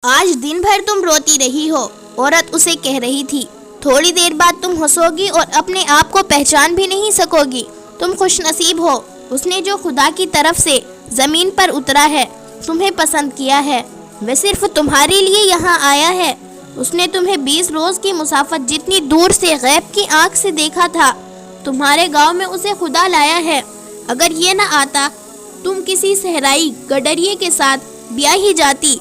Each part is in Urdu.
آج دن بھر تم روتی رہی ہو، عورت اسے کہہ رہی تھی۔ تھوڑی دیر بعد تم ہنسوگی اور اپنے آپ کو پہچان بھی نہیں سکوگی۔ تم خوش نصیب ہو، اس نے جو خدا کی طرف سے زمین پر اترا ہے تمہیں پسند کیا ہے، وہ صرف تمہارے لیے یہاں آیا ہے۔ اس نے تمہیں 20 روز کی مسافت جتنی دور سے غیب کی آنکھ سے دیکھا تھا، تمہارے گاؤں میں اسے خدا لایا ہے۔ اگر یہ نہ آتا تم کسی صحرائی گڈریے کے ساتھ بیاہ ہی جاتی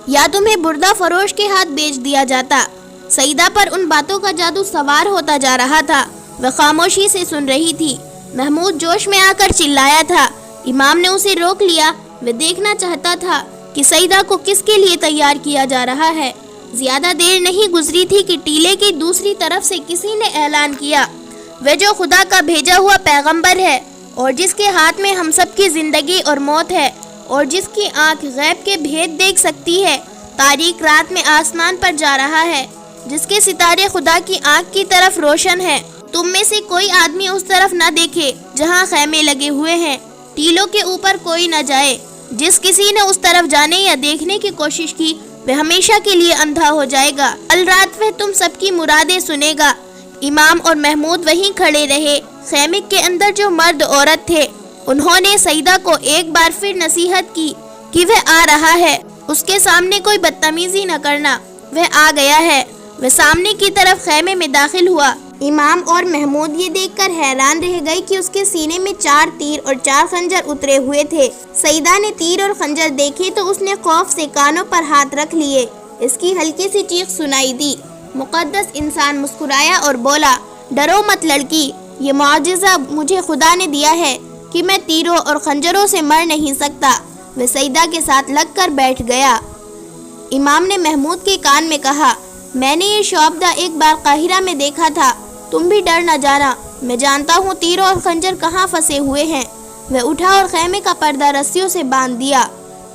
یا تمہیں بردہ فروش کے ہاتھ بیچ دیا جاتا۔ سیدہ پر ان باتوں کا جادو سوار ہوتا جا رہا تھا، وہ خاموشی سے سن رہی تھی۔ محمود جوش میں آ کر چلایا تھا۔ امام نے اسے روک لیا، وہ دیکھنا چاہتا تھا کہ سیدہ کو کس کے لیے تیار کیا جا رہا ہے۔ زیادہ دیر نہیں گزری تھی کہ ٹیلے کی دوسری طرف سے کسی نے اعلان کیا، وہ جو خدا کا بھیجا ہوا پیغمبر ہے اور جس کے ہاتھ میں ہم سب کی زندگی اور موت ہے اور جس کی آنکھ غیب کے بھید دیکھ سکتی ہے، تاریک رات میں آسمان پر جا رہا ہے، جس کے ستارے خدا کی آنکھ کی طرف روشن ہیں۔ تم میں سے کوئی آدمی اس طرف نہ دیکھے جہاں خیمے لگے ہوئے ہیں، ٹیلوں کے اوپر کوئی نہ جائے۔ جس کسی نے اس طرف جانے یا دیکھنے کی کوشش کی، وہ ہمیشہ کے لیے اندھا ہو جائے گا۔ کل رات وہ تم سب کی مرادیں سنے گا۔ امام اور محمود وہیں کھڑے رہے۔ خیمے کے اندر جو مرد عورت تھے، انہوں نے سیدہ کو ایک بار پھر نصیحت کی کہ وہ آ رہا ہے، اس کے سامنے کوئی بدتمیزی نہ کرنا، وہ آ گیا ہے۔ وہ سامنے کی طرف خیمے میں داخل ہوا۔ امام اور محمود یہ دیکھ کر حیران رہ گئے کہ اس کے سینے میں 4 تیر اور 4 خنجر اترے ہوئے تھے۔ سیدہ نے تیر اور خنجر دیکھے تو اس نے خوف سے کانوں پر ہاتھ رکھ لیے۔ اس کی ہلکی سی چیخ سنائی دی۔ مقدس انسان مسکرایا اور بولا، ڈرو مت لڑکی، یہ معجزہ مجھے خدا نے دیا ہے کہ میں تیروں اور خنجروں سے مر نہیں سکتا۔ وہ سیدہ کے ساتھ لگ کر بیٹھ گیا۔ امام نے محمود کے کان میں کہا، میں نے یہ شعبدہ ایک بار قاہرہ میں دیکھا تھا، تم بھی ڈر نہ جانا، میں جانتا ہوں تیروں اور خنجر کہاں پھنسے ہوئے ہیں۔ وہ اٹھا اور خیمے کا پردہ رسیوں سے باندھ دیا۔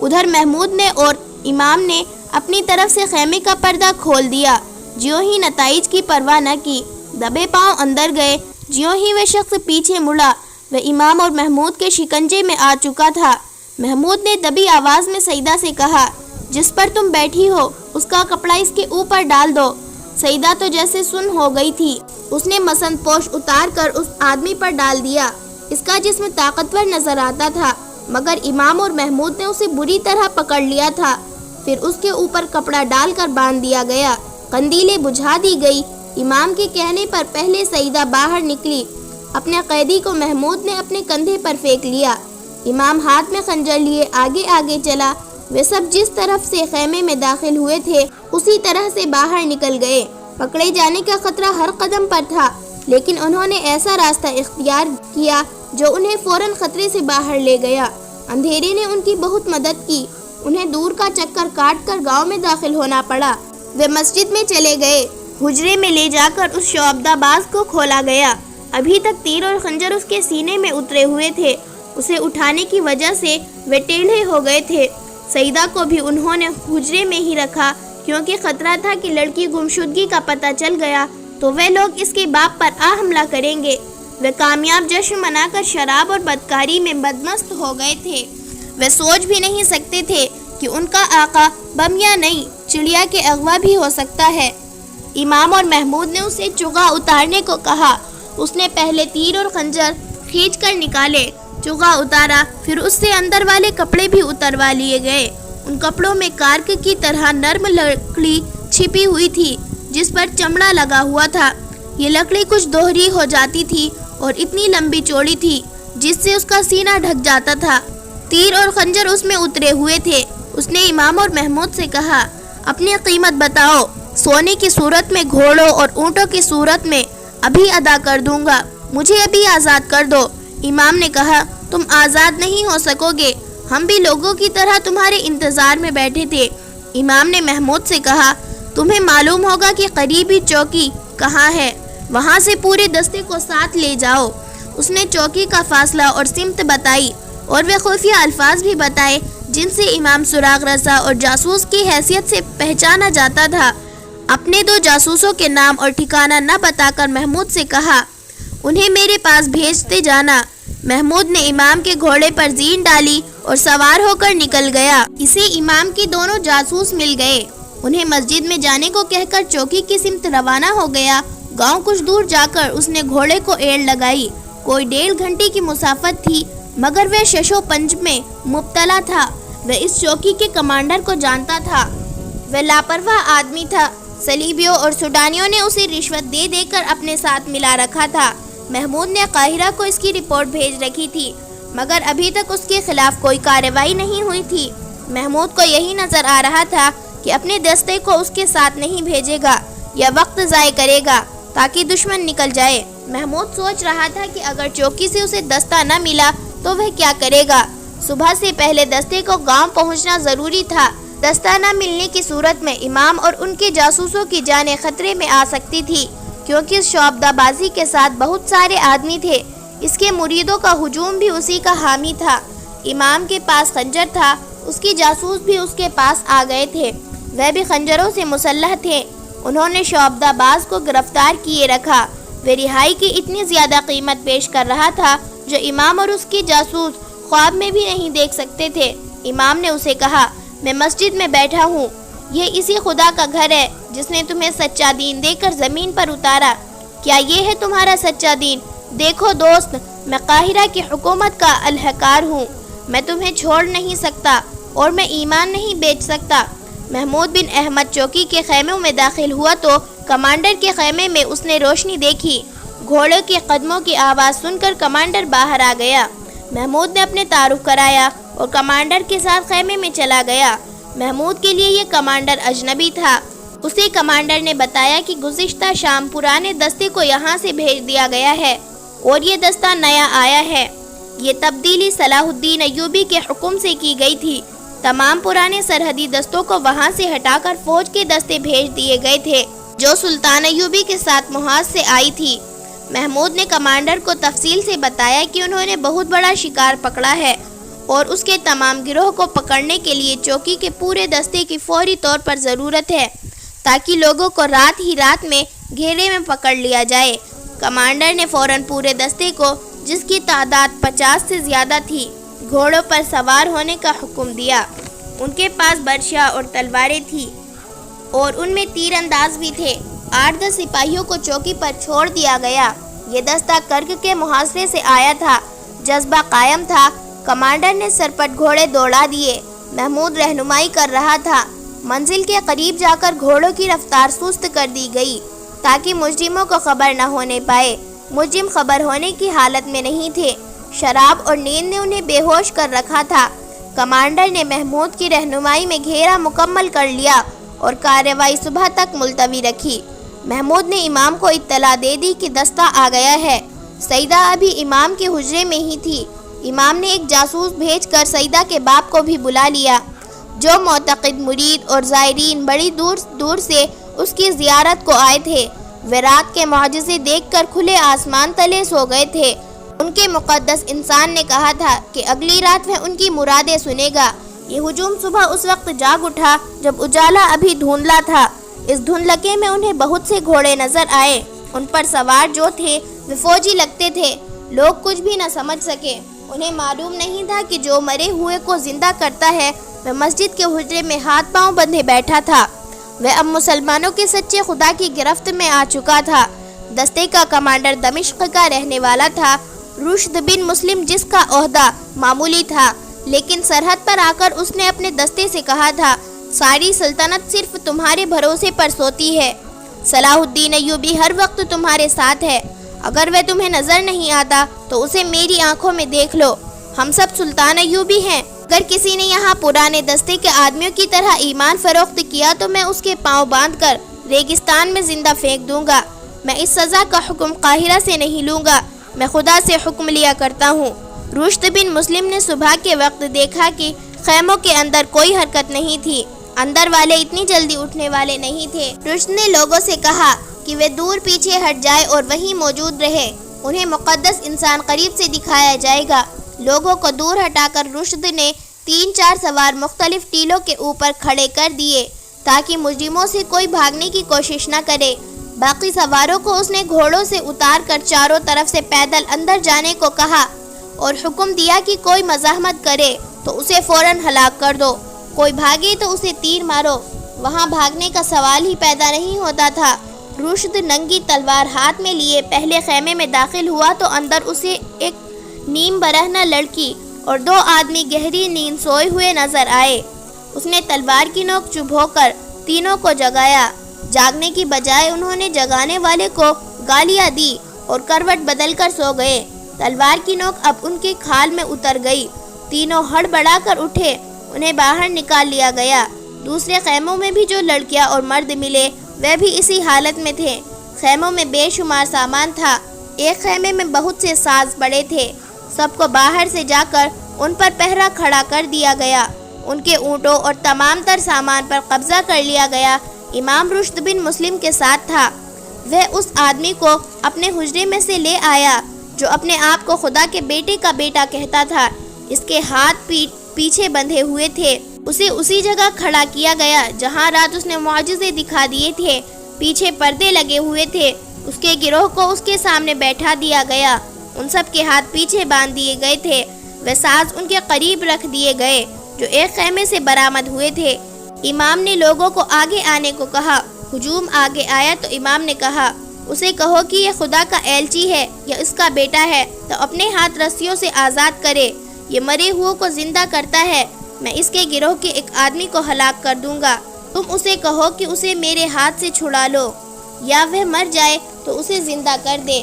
ادھر محمود نے اور امام نے اپنی طرف سے خیمے کا پردہ کھول دیا۔ جیوں ہی نتائج کی پرواہ نہ کی، دبے پاؤں اندر گئے۔ جیوں ہی وہ شخص پیچھے مڑا، وہ امام اور محمود کے شکنجے میں آ چکا تھا۔ محمود نے دبی آواز میں سیدہ سے کہا، جس پر تم بیٹھی ہو اس کا کپڑا اس کے اوپر ڈال دو۔ سیدہ تو جیسے سن ہو گئی تھی۔ اس نے مسند پوش اتار کر اس آدمی پر ڈال دیا۔ اس کا جسم طاقتور نظر آتا تھا، مگر امام اور محمود نے اسے بری طرح پکڑ لیا تھا۔ پھر اس کے اوپر کپڑا ڈال کر باندھ دیا گیا۔ قندیلیں بجھا دی گئی۔ امام کے کہنے پر پہلے سیدہ باہر نکلی۔ اپنے قیدی کو محمود نے اپنے کندھے پر پھینک لیا۔ امام ہاتھ میں خنجر لیے آگے آگے چلا۔ وہ سب جس طرف سے خیمے میں داخل ہوئے تھے اسی طرح سے باہر نکل گئے۔ پکڑے جانے کا خطرہ ہر قدم پر تھا، لیکن انہوں نے ایسا راستہ اختیار کیا جو انہیں فوراً خطرے سے باہر لے گیا۔ اندھیرے نے ان کی بہت مدد کی۔ انہیں دور کا چکر کاٹ کر گاؤں میں داخل ہونا پڑا۔ وہ مسجد میں چلے گئے۔ حجرے میں لے جا کر اس شعبدہ باز کو کھولا گیا۔ ابھی تک تیر اور خنجر اس کے سینے میں اترے ہوئے تھے۔ اسے اٹھانے کی وجہ سے وہ ٹیڑھے ہو گئے تھے۔ سیدہ کو بھی انہوں نے حجرے میں ہی رکھا، کیونکہ خطرہ تھا کہ لڑکی گمشدگی کا پتہ چل گیا تو وہ لوگ اس کے باپ پر حملہ کریں گے۔ وہ کامیاب جشن منا کر شراب اور بدکاری میں بدمست ہو گئے تھے۔ وہ سوچ بھی نہیں سکتے تھے کہ ان کا آقا بم یا نہیں، چڑیا کے اغوا بھی ہو سکتا ہے۔ امام اور محمود نے اسے چغا اتارنے کو کہا۔ اس نے پہلے تیر اور خنجر کھینچ کر نکالے، چغا اتارا، پھر اس سے اندر والے کپڑے بھی اتروا لیے گئے۔ ان کپڑوں میں کارک کی طرح نرم لکڑی چھپی ہوئی تھی جس پر چمڑا لگا ہوا تھا۔ یہ لکڑی کچھ دوہری ہو جاتی تھی اور اتنی لمبی چوڑی تھی جس سے اس کا سینہ ڈھک جاتا تھا۔ تیر اور خنجر اس میں اترے ہوئے تھے۔ اس نے امام اور محمود سے کہا، اپنی قیمت بتاؤ، سونے کی صورت میں، گھوڑوں اور اونٹوں کی صورت میں، ابھی ادا کر دوں گا، مجھے ابھی آزاد کر دو۔ امام نے کہا، تم آزاد نہیں ہو سکو گے، ہم بھی لوگوں کی طرح تمہارے انتظار میں بیٹھے تھے۔ امام نے محمود سے کہا، تمہیں معلوم ہوگا کہ قریبی چوکی کہاں ہے، وہاں سے پورے دستے کو ساتھ لے جاؤ۔ اس نے چوکی کا فاصلہ اور سمت بتائی اور وہ خفیہ الفاظ بھی بتائے جن سے امام سراغ رسا اور جاسوس کی حیثیت سے پہچانا جاتا تھا۔ اپنے 2 جاسوسوں کے نام اور ٹھکانہ نہ بتا کر محمود سے کہا، انہیں میرے پاس بھیجتے جانا۔ محمود نے امام کے گھوڑے پر زین ڈالی اور سوار ہو کر نکل گیا۔ اسے امام کے دونوں جاسوس مل گئے، انہیں مسجد میں جانے کو کہہ کر چوکی کی سمت روانہ ہو گیا۔ گاؤں کچھ دور جا کر اس نے گھوڑے کو ایڑ لگائی۔ کوئی 1.5 گھنٹے کی مسافت تھی، مگر وہ ششو پنج میں مبتلا تھا۔ وہ اس چوکی کے کمانڈر کو جانتا تھا۔ وہ لاپرواہ آدمی تھا۔ صلیبیوں اور سوڈانیوں نے اسے رشوت دے دے کر اپنے ساتھ ملا رکھا تھا۔ محمود نے قاہرہ کو اس کی رپورٹ بھیج رکھی تھی، مگر ابھی تک اس کے خلاف کوئی کارروائی نہیں ہوئی تھی۔ محمود کو یہی نظر آ رہا تھا کہ اپنے دستے کو اس کے ساتھ نہیں بھیجے گا یا وقت ضائع کرے گا تاکہ دشمن نکل جائے۔ محمود سوچ رہا تھا کہ اگر چوکی سے اسے دستہ نہ ملا تو وہ کیا کرے گا۔ صبح سے پہلے دستے کو گاؤں پہنچنا ضروری تھا۔ دستہ نہ ملنے کی صورت میں امام اور ان کے جاسوسوں کی جانیں خطرے میں آ سکتی تھی، کیونکہ شعبدہ بازی کے ساتھ بہت سارے آدمی تھے۔ اس کے مریدوں کا ہجوم بھی اسی کا حامی تھا۔ امام کے پاس خنجر تھا، اس کی جاسوس بھی اس کے پاس آ گئے تھے، وہ بھی خنجروں سے مسلح تھے۔ انہوں نے شعبدہ باز کو گرفتار کیے رکھا۔ وہ رہائی کی اتنی زیادہ قیمت پیش کر رہا تھا جو امام اور اس کی جاسوس خواب میں بھی نہیں دیکھ سکتے تھے۔ امام نے اسے کہا، میں مسجد میں بیٹھا ہوں، یہ اسی خدا کا گھر ہے جس نے تمہیں سچا دین دے کر زمین پر اتارا۔ کیا یہ ہے تمہارا سچا دین؟ دیکھو دوست، میں قاہرہ کی حکومت کا اہلکار ہوں، میں تمہیں چھوڑ نہیں سکتا اور میں ایمان نہیں بیچ سکتا۔ محمود بن احمد چوکی کے خیموں میں داخل ہوا تو کمانڈر کے خیمے میں اس نے روشنی دیکھی۔ گھوڑے کے قدموں کی آواز سن کر کمانڈر باہر آ گیا۔ محمود نے اپنے تعارف کرایا اور کمانڈر کے ساتھ خیمے میں چلا گیا۔ محمود کے لیے یہ کمانڈر اجنبی تھا۔ اسے کمانڈر نے بتایا کہ گزشتہ شام پرانے دستے کو یہاں سے بھیج دیا گیا ہے اور یہ دستہ نیا آیا ہے۔ یہ تبدیلی صلاح الدین ایوبی کے حکم سے کی گئی تھی۔ تمام پرانے سرحدی دستوں کو وہاں سے ہٹا کر فوج کے دستے بھیج دیے گئے تھے جو سلطان ایوبی کے ساتھ محاذ سے آئی تھی۔ محمود نے کمانڈر کو تفصیل سے بتایا کہ انہوں نے بہت بڑا شکار پکڑا ہے اور اس کے تمام گروہ کو پکڑنے کے لیے چوکی کے پورے دستے کی فوری طور پر ضرورت ہے تاکہ لوگوں کو رات ہی رات میں گھیرے میں پکڑ لیا جائے۔ کمانڈر نے فوراً پورے دستے کو، جس کی تعداد 50 سے زیادہ تھی، گھوڑوں پر سوار ہونے کا حکم دیا۔ ان کے پاس برچیاں اور تلواریں تھیں اور ان میں تیر انداز بھی تھے۔ 8-10 سپاہیوں کو چوکی پر چھوڑ دیا گیا۔ یہ دستہ کرک کے محاصرے سے آیا تھا، جذبہ قائم تھا۔ کمانڈر نے سرپٹ گھوڑے دوڑا دیے۔ محمود رہنمائی کر رہا تھا۔ منزل کے قریب جا کر گھوڑوں کی رفتار سست کر دی گئی تاکہ مجرموں کو خبر نہ ہونے پائے۔ مجرم خبر ہونے کی حالت میں نہیں تھے، شراب اور نیند نے انہیں بے ہوش کر رکھا تھا۔ کمانڈر نے محمود کی رہنمائی میں گھیرا مکمل کر لیا اور کارروائی صبح تک ملتوی رکھی۔ محمود نے امام کو اطلاع دے دی کہ دستہ آ گیا ہے۔ سیدہ ابھی امام کے حجرے میں ہی تھی۔ امام نے ایک جاسوس بھیج کر سیدہ کے باپ کو بھی بلا لیا، جو معتقد مرید اور زائرین بڑی دور دور سے اس کی زیارت کو آئے تھے۔ وہ رات کے معجزے دیکھ کر کھلے آسمان تلے سو گئے تھے۔ ان کے مقدس انسان نے کہا تھا کہ اگلی رات وہ ان کی مرادیں سنے گا۔ یہ ہجوم صبح اس وقت جاگ اٹھا جب اجالا ابھی دھندلا تھا۔ اس دھندلکے میں انہیں بہت سے گھوڑے نظر آئے۔ ان پر سوار جو تھے وہ فوجی لگتے تھے۔ لوگ کچھ بھی نہ سمجھ سکے۔ انہیں معلوم نہیں تھا کہ جو مرے ہوئے کو زندہ کرتا ہے وہ مسجد کے حجرے میں ہاتھ پاؤں بندھے بیٹھا تھا۔ وہ اب مسلمانوں کے سچے خدا کی گرفت میں آ چکا تھا۔ دستے کا کمانڈر دمشق کا رہنے والا تھا، رشد بن مسلم، جس کا عہدہ معمولی تھا، لیکن سرحد پر آ کر اس نے اپنے دستے سے کہا تھا، ساری سلطنت صرف تمہارے بھروسے پر سوتی ہے۔ صلاح الدین ایوبی ہر وقت تمہارے ساتھ ہے۔ اگر وہ تمہیں نظر نہیں آتا تو اسے میری آنکھوں میں دیکھ لو۔ ہم سب سلطان ایوبی ہیں۔ اگر کسی نے یہاں پرانے دستے کے آدمیوں کی طرح ایمان فروخت کیا تو میں اس کے پاؤں باندھ کر ریگستان میں زندہ پھینک دوں گا۔ میں اس سزا کا حکم قاہرہ سے نہیں لوں گا، میں خدا سے حکم لیا کرتا ہوں۔ رشد بن مسلم نے صبح کے وقت دیکھا کہ خیموں کے اندر کوئی حرکت نہیں تھی۔ اندر والے اتنی جلدی اٹھنے والے نہیں تھے۔ رشد نے لوگوں سے کہا کہ وہ دور پیچھے ہٹ جائے اور وہیں موجود رہے، انہیں مقدس انسان قریب سے دکھایا جائے گا۔ لوگوں کو دور ہٹا کر رشد نے 3-4 سوار مختلف ٹیلوں کے اوپر کھڑے کر دیے تاکہ مجرموں سے کوئی بھاگنے کی کوشش نہ کرے۔ باقی سواروں کو اس نے گھوڑوں سے اتار کر چاروں طرف سے پیدل اندر جانے کو کہا اور حکم دیا کہ کوئی مزاحمت کرے تو اسے فوراً ہلاک کر دو، کوئی بھاگے تو اسے تیر مارو۔ وہاں بھاگنے کا سوال ہی پیدا نہیں ہوتا تھا۔ رشد ننگی تلوار ہاتھ میں لیے پہلے خیمے میں داخل ہوا تو اندر اسے ایک نیم برہنہ لڑکی اور 2 آدمی گہری نیند سوئے ہوئے نظر آئے۔ اس نے تلوار کی نوک چبھو کر تینوں کو جگایا۔ جاگنے کی بجائے انہوں نے جگانے والے کو گالیاں دی اور کروٹ بدل کر سو گئے۔ تلوار کی نوک اب ان کے کھال میں اتر گئی۔ تینوں ہڑبڑا کر اٹھے، انہیں باہر نکال لیا گیا۔ دوسرے خیموں میں بھی جو لڑکیاں اور مرد ملے وہ بھی اسی حالت میں تھے۔ خیموں میں بے شمار سامان تھا۔ ایک خیمے میں بہت سے ساز پڑے تھے۔ سب کو باہر سے جا کر ان پر پہرا کھڑا کر دیا گیا۔ ان کے اونٹوں اور تمام تر سامان پر قبضہ کر لیا گیا۔ امام رشد بن مسلم کے ساتھ تھا۔ وہ اس آدمی کو اپنے حجرے میں سے لے آیا جو اپنے آپ کو خدا کے بیٹے کا بیٹا کہتا تھا۔ اس کے ہاتھ پیچھے بندھے ہوئے تھے۔ اسے اسی جگہ کھڑا کیا گیا جہاں رات اس نے معجزے دکھا دیے تھے۔ پیچھے پردے لگے ہوئے تھے۔ اس کے گروہ کو اس کے سامنے بیٹھا دیا گیا۔ ان سب کے ہاتھ پیچھے باندھ دیے گئے تھے۔ وہ ساز ان کے قریب رکھ دیے گئے جو ایک خیمے سے برآمد ہوئے تھے۔ امام نے لوگوں کو آگے آنے کو کہا۔ ہجوم آگے آیا تو امام نے کہا، اسے کہو کہ یہ خدا کا ایلچی ہے یا اس کا بیٹا ہے تو اپنے ہاتھ رسیوں سے آزاد کرے۔ یہ مرے ہوئے کو زندہ کرتا ہے۔ میں اس کے گروہ کے ایک آدمی کو ہلاک کر دوں گا۔ تم اسے کہو کہ اسے میرے ہاتھ سے چھڑا لو، یا وہ مر جائے تو اسے زندہ کر دے۔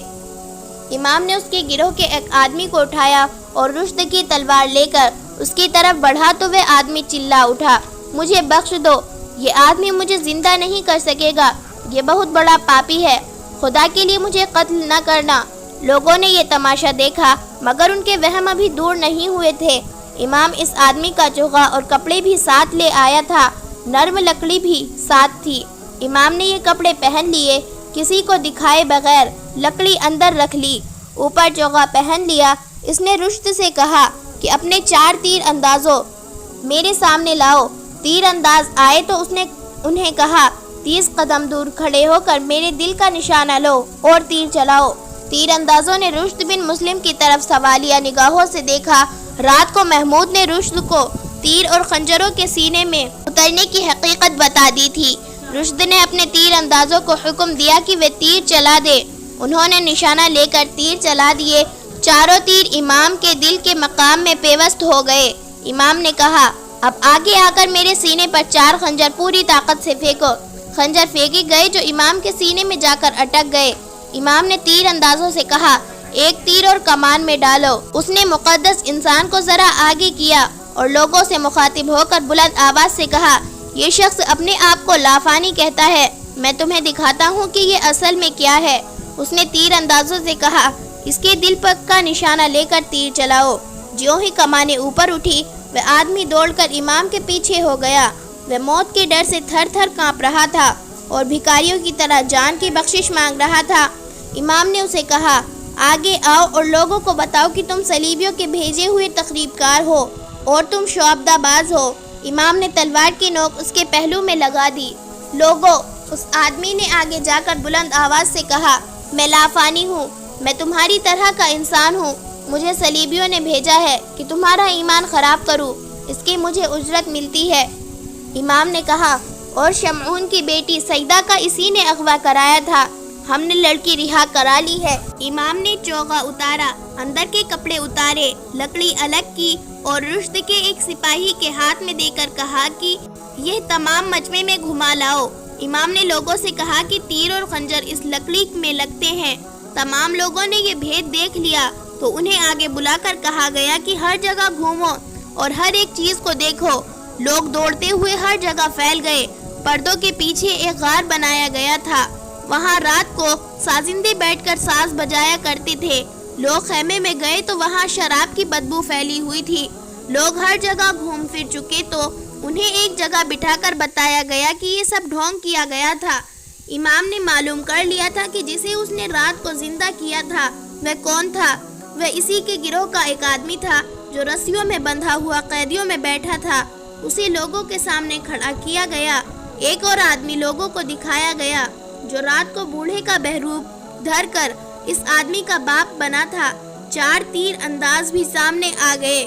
امام نے اس کے گروہ کے ایک آدمی کو اٹھایا اور رشد کی تلوار لے کر اس کی طرف بڑھا تو وہ آدمی چلا اٹھا، مجھے بخش دو، یہ آدمی مجھے زندہ نہیں کر سکے گا، یہ بہت بڑا پاپی ہے، خدا کے لیے مجھے قتل نہ کرنا۔ لوگوں نے یہ تماشا دیکھا مگر ان کے وہم ابھی دور نہیں ہوئے تھے۔ امام اس آدمی کا چوغا اور کپڑے بھی ساتھ لے آیا تھا، نرم لکڑی بھی ساتھ تھی۔ امام نے یہ کپڑے پہن لیے، کسی کو دکھائے بغیر لکڑی اندر رکھ لی، اوپر چوغا پہن لیا۔ اس نے رشد سے کہا کہ اپنے 4 تیر اندازوں میرے سامنے لاؤ۔ تیر انداز آئے تو اس نے انہیں کہا، 30 قدم دور کھڑے ہو کر میرے دل کا نشانہ لو اور تیر چلاؤ۔ تیر اندازوں نے رشد بن مسلم کی طرف سوالیہ نگاہوں سے دیکھا۔ رات کو محمود نے رشد کو تیر اور خنجروں کے سینے میں اترنے کی حقیقت بتا دی تھی۔ رشد نے اپنے تیر اندازوں کو حکم دیا کہ وہ تیر چلا دے۔ انہوں نے نشانہ لے کر تیر چلا دیے۔ چاروں تیر امام کے دل کے مقام میں پیوست ہو گئے۔ امام نے کہا، اب آگے آ کر میرے سینے پر 4 خنجر پوری طاقت سے پھینکو۔ خنجر پھینکے گئے جو امام کے سینے میں جا کر اٹک گئے۔ امام نے تیر اندازوں سے کہا، ایک تیر اور کمان میں ڈالو۔ اس نے مقدس انسان کو ذرا آگے کیا اور لوگوں سے مخاطب ہو کر بلند آواز سے کہا، یہ شخص اپنے آپ کو لافانی کہتا ہے، میں تمہیں دکھاتا ہوں کہ یہ اصل میں کیا ہے۔ اس نے تیر اندازوں سے کہا، اس کے دل پر کا نشانہ لے کر تیر چلاؤ۔ جو ہی کمانیں اوپر اٹھی وہ آدمی دوڑ کر امام کے پیچھے ہو گیا۔ وہ موت کے ڈر سے تھر تھر کانپ رہا تھا اور بھکاریوں کی طرح جان کی بخشش مانگ رہا تھا۔ امام نے اسے کہا، آگے آؤ اور لوگوں کو بتاؤ کہ تم صلیبیوں کے بھیجے ہوئے تخریب کار ہو اور تم شعبدہ باز ہو۔ امام نے تلوار کی نوک اس کے پہلو میں لگا دی۔ لوگوں، اس آدمی نے آگے جا کر بلند آواز سے کہا، میں لافانی ہوں، میں تمہاری طرح کا انسان ہوں، مجھے صلیبیوں نے بھیجا ہے کہ تمہارا ایمان خراب کروں، اس کی مجھے اجرت ملتی ہے۔ امام نے کہا، اور شمعون کی بیٹی سیدہ کا اسی نے اغوا کرایا تھا، ہم نے لڑکی رہا کرا لی ہے۔ امام نے چوغا اتارا، اندر کے کپڑے اتارے، لکڑی الگ کی اور رشد کے ایک سپاہی کے ہاتھ میں دے کر کہا کہ یہ تمام مجمع میں گھما لاؤ۔ امام نے لوگوں سے کہا کہ تیر اور خنجر اس لکڑی میں لگتے ہیں۔ تمام لوگوں نے یہ بھید دیکھ لیا تو انہیں آگے بلا کر کہا گیا کہ ہر جگہ گھومو اور ہر ایک چیز کو دیکھو۔ لوگ دوڑتے ہوئے ہر جگہ پھیل گئے۔ پردوں کے پیچھے ایک غار بنایا گیا تھا، وہاں رات کو سازندے بیٹھ کر ساز بجایا کرتے تھے۔ لوگ خیمے میں گئے تو وہاں شراب کی بدبو پھیلی ہوئی تھی۔ لوگ ہر جگہ گھوم پھر چکے تو انہیں ایک جگہ بٹھا کر بتایا گیا کہ یہ سب ڈھونگ کیا گیا تھا۔ امام نے معلوم کر لیا تھا کہ جسے اس نے رات کو زندہ کیا تھا وہ کون تھا۔ وہ اسی کے گروہ کا ایک آدمی تھا جو رسیوں میں بندھا ہوا قیدیوں میں بیٹھا تھا۔ اسے لوگوں کے سامنے کھڑا کیا گیا۔ ایک اور آدمی لوگوں کو دکھایا گیا جو رات کو بوڑھے کا بہروپ دھر کر اس آدمی کا باپ بنا تھا۔ 4 تیر انداز بھی سامنے آ گئے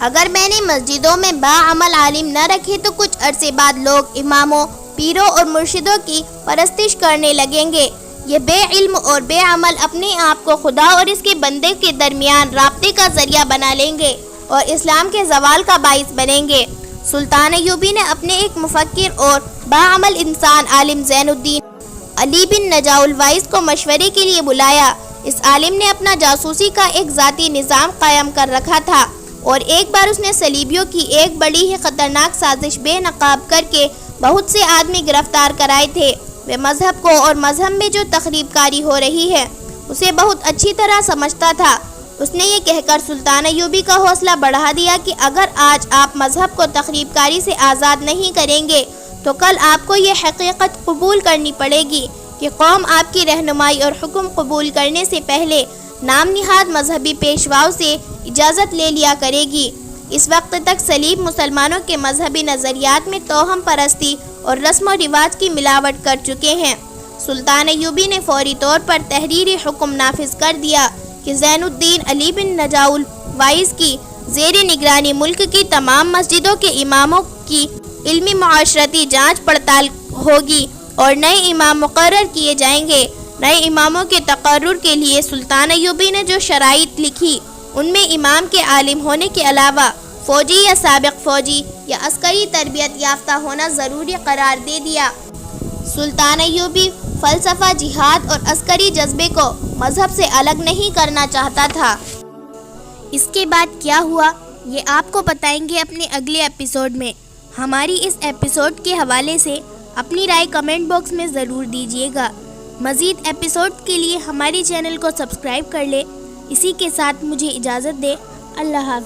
اگر میں نے مسجدوں میں باعمل عالم نہ رکھے تو کچھ عرصے بعد لوگ اماموں، پیروں اور مرشدوں کی پرستش کرنے لگیں گے۔ یہ بے علم اور بے عمل اپنے آپ کو خدا اور اس کے بندے کے درمیان رابطے کا ذریعہ بنا لیں گے اور اسلام کے زوال کا باعث بنیں گے۔ سلطان ایوبی نے اپنے ایک مفکر اور باعمل انسان عالم زین الدین علی بن نجا الوائس کو مشورے کے لیے بلایا۔ اس عالم نے اپنا جاسوسی کا ایک ذاتی نظام قائم کر رکھا تھا اور ایک بار اس نے صلیبیوں کی ایک بڑی ہی خطرناک سازش بے نقاب کر کے بہت سے آدمی گرفتار کرائے تھے۔ وہ مذہب کو اور مذہب میں جو تخریب کاری ہو رہی ہے اسے بہت اچھی طرح سمجھتا تھا۔ اس نے یہ کہہ کر سلطان ایوبی کا حوصلہ بڑھا دیا کہ اگر آج آپ مذہب کو تخریب کاری سے آزاد نہیں کریں گے تو کل آپ کو یہ حقیقت قبول کرنی پڑے گی کہ قوم آپ کی رہنمائی اور حکم قبول کرنے سے پہلے نام نہاد مذہبی پیشواؤں سے اجازت لے لیا کرے گی۔ اس وقت تک صلیب مسلمانوں کے مذہبی نظریات میں توہم پرستی اور رسم و رواج کی ملاوٹ کر چکے ہیں۔ سلطان ایوبی نے فوری طور پر تحریری حکم نافذ کر دیا کہ زین الدین علی بن نجا الوائس کی زیر نگرانی ملک کی تمام مسجدوں کے اماموں کی علمی معاشرتی جانچ پڑتال ہوگی اور نئے امام مقرر کیے جائیں گے۔ نئے اماموں کے تقرر کے لیے سلطان ایوبی نے جو شرائط لکھی ان میں امام کے عالم ہونے کے علاوہ فوجی یا سابق فوجی یا عسکری تربیت یافتہ ہونا ضروری قرار دے دیا۔ سلطان ایوبی فلسفہ جہاد اور عسکری جذبے کو مذہب سے الگ نہیں کرنا چاہتا تھا۔ اس کے بعد کیا ہوا یہ آپ کو بتائیں گے اپنے اگلے ایپیسوڈ میں۔ ہماری اس ایپیسوڈ کے حوالے سے اپنی رائے کمنٹ باکس میں ضرور دیجیے گا۔ مزید ایپیسوڈ کے لیے ہمارے چینل کو سبسکرائب کر لیں۔ اسی کے ساتھ مجھے اجازت دے۔ اللہ حافظ۔